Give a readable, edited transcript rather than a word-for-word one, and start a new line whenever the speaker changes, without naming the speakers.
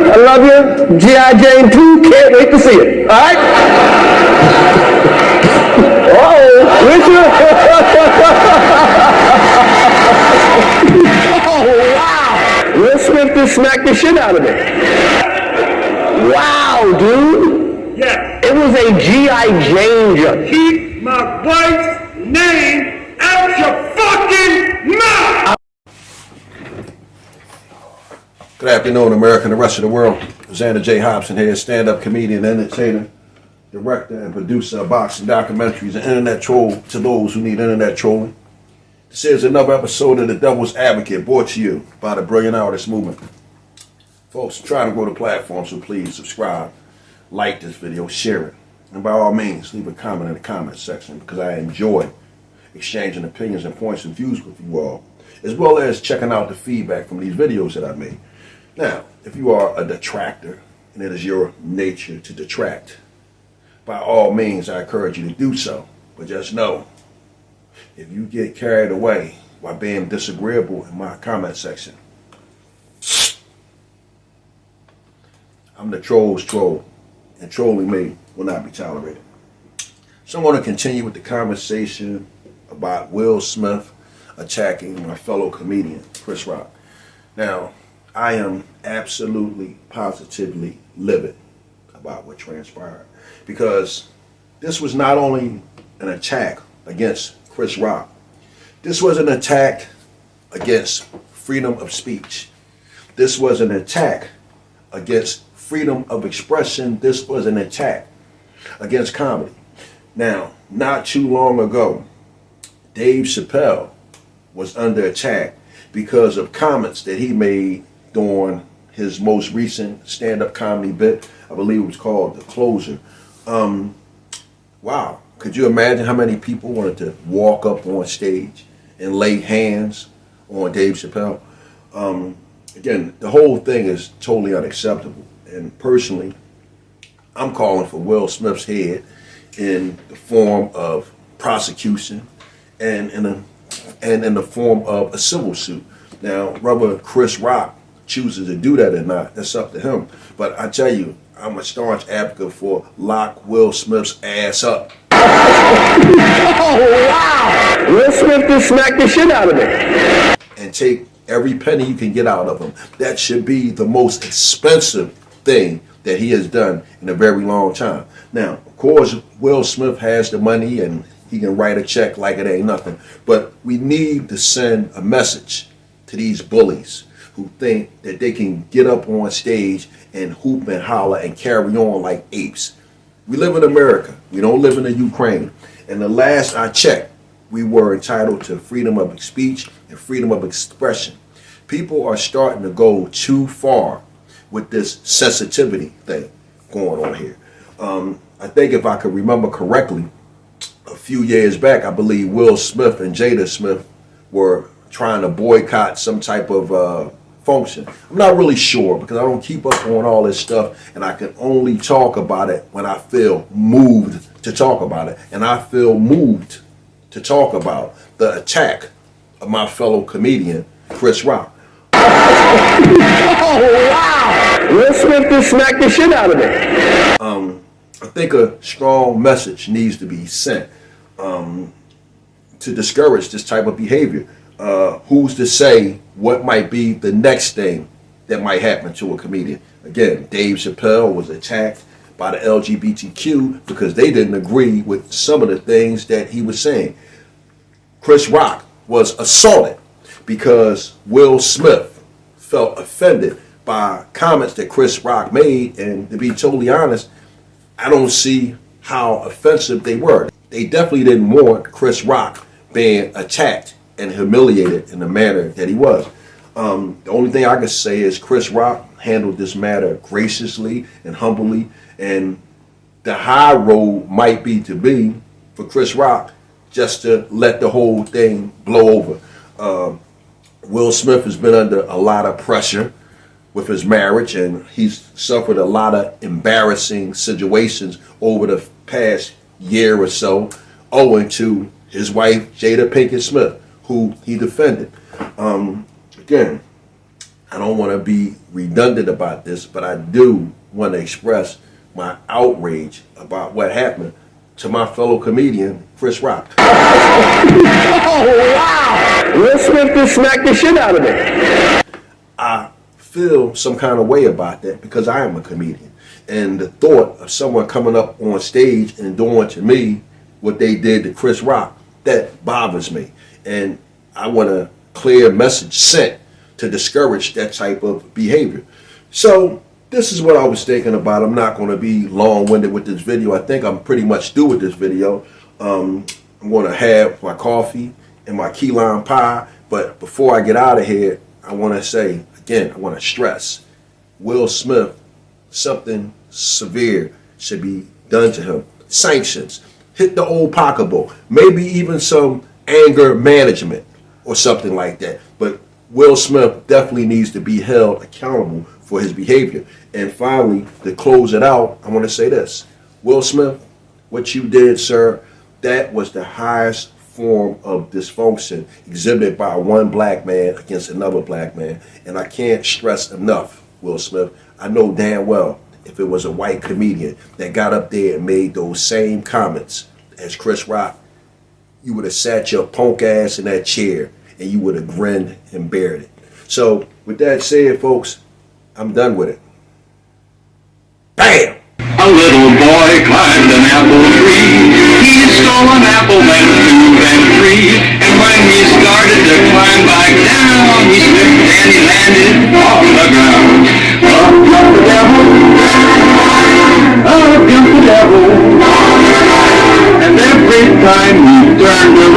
you. I love you. G.I. Jane 2, can't wait to see it. All right? Uh-oh. Oh, wow. Will Smith just smacked the shit out of me. Wow, dude.
Yeah.
It was a G.I. Jane jump.
Keep my wife's name out your fucking mouth!
Good afternoon, America and the rest of the world. Xander J. Hobson here, stand-up comedian, entertainer, director, and producer of boxing documentaries and internet troll to those who need internet trolling. This is another episode of The Devil's Advocate, brought to you by the Brilliant Artist Movement. Folks, I'm trying to grow the platform, so please subscribe, like this video, share it, and by all means, leave a comment in the comment section because I enjoy exchanging opinions and points of views with you all, as well as checking out the feedback from these videos that I made. Now, if you are a detractor, and it is your nature to detract, by all means, I encourage you to do so. But just know, if you get carried away by being disagreeable in my comment section, I'm the troll's troll, and trolling me will not be tolerated. So I'm going to continue with the conversation about Will Smith attacking my fellow comedian, Chris Rock. Now, I am absolutely, positively livid about what transpired because this was not only an attack against Chris Rock, this was an attack against freedom of speech. This was an attack against freedom of expression. This was an attack against comedy. Now, not too long ago, Dave Chappelle was under attack because of comments that he made during his most recent stand-up comedy bit. I believe it was called The Closer. Wow. Could you imagine how many people wanted to walk up on stage and lay hands on Dave Chappelle? Again, the whole thing is totally unacceptable. And personally, I'm calling for Will Smith's head in the form of prosecution and in the form of a civil suit. Now, whether Chris Rock chooses to do that or not, that's up to him. But I tell you, I'm a staunch advocate for lock Will Smith's ass up.
Oh, wow. Will Smith just smacked the shit out of me.
And take every penny you can get out of him. That should be the most expensive thing that he has done in a very long time. Now, of course, Will Smith has the money and he can write a check like it ain't nothing. But we need to send a message to these bullies who think that they can get up on stage and hoop and holler and carry on like apes. We live in America. We don't live in the Ukraine. And the last I checked, we were entitled to freedom of speech and freedom of expression. People are starting to go too far with this sensitivity thing going on here. I think if I could remember correctly, a few years back, I believe Will Smith and Jada Smith were trying to boycott some type of function. I'm not really sure because I don't keep up on all this stuff, and I can only talk about it when I feel moved to talk about it. And I feel moved to talk about the attack of my fellow comedian, Chris Rock.
Oh, wow. Will Smith just smacked the shit out of me.
I think a strong message needs to be sent to discourage this type of behavior. Who's to say what might be the next thing that might happen to a comedian? Again, Dave Chappelle was attacked by the LGBTQ because they didn't agree with some of the things that he was saying. Chris Rock was assaulted because Will Smith felt offended by comments that Chris Rock made, and to be totally honest, I don't see how offensive they were. They definitely didn't want Chris Rock being attacked and humiliated in the manner that he was. The only thing I can say is Chris Rock handled this matter graciously and humbly, and the high road might be for Chris Rock just to let the whole thing blow over. Will Smith has been under a lot of pressure with his marriage, and he's suffered a lot of embarrassing situations over the past year or so, owing to his wife, Jada Pinkett Smith, who he defended. Again, I don't want to be redundant about this, but I do want to express my outrage about what happened to my fellow comedian, Chris Rock.
Oh, wow! Will Smith just smacked the shit out of me.
I feel some kind of way about that because I am a comedian. And the thought of someone coming up on stage and doing to me what they did to Chris Rock, that bothers me. And I want a clear message sent to discourage that type of behavior. So this is what I was thinking about. I'm not going to be long-winded with this video. I think I'm pretty much through with this video. I'm going to have my coffee and my key lime pie. But before I get out of here, I want to say, again, I want to stress, Will Smith, something severe should be done to him. Sanctions. Hit the old pocketbook. Maybe even some anger management or something like that. But Will Smith definitely needs to be held accountable for his behavior. And finally, to close it out, I want to say this. Will Smith, what you did, sir, that was the highest form of dysfunction exhibited by one black man against another black man. And I can't stress enough, Will Smith, I know damn well if it was a white comedian that got up there and made those same comments as Chris Rock, you would have sat your punk ass in that chair and you would have grinned and bared it. So with that said, folks, I'm done with it. Bam!
A little boy climbed an apple tree. He stole an apple, then two, then three. And when he started to climb back down, he slipped and he landed on the ground. Up jumped the devil. Up jumped the devil. And every time he turned around,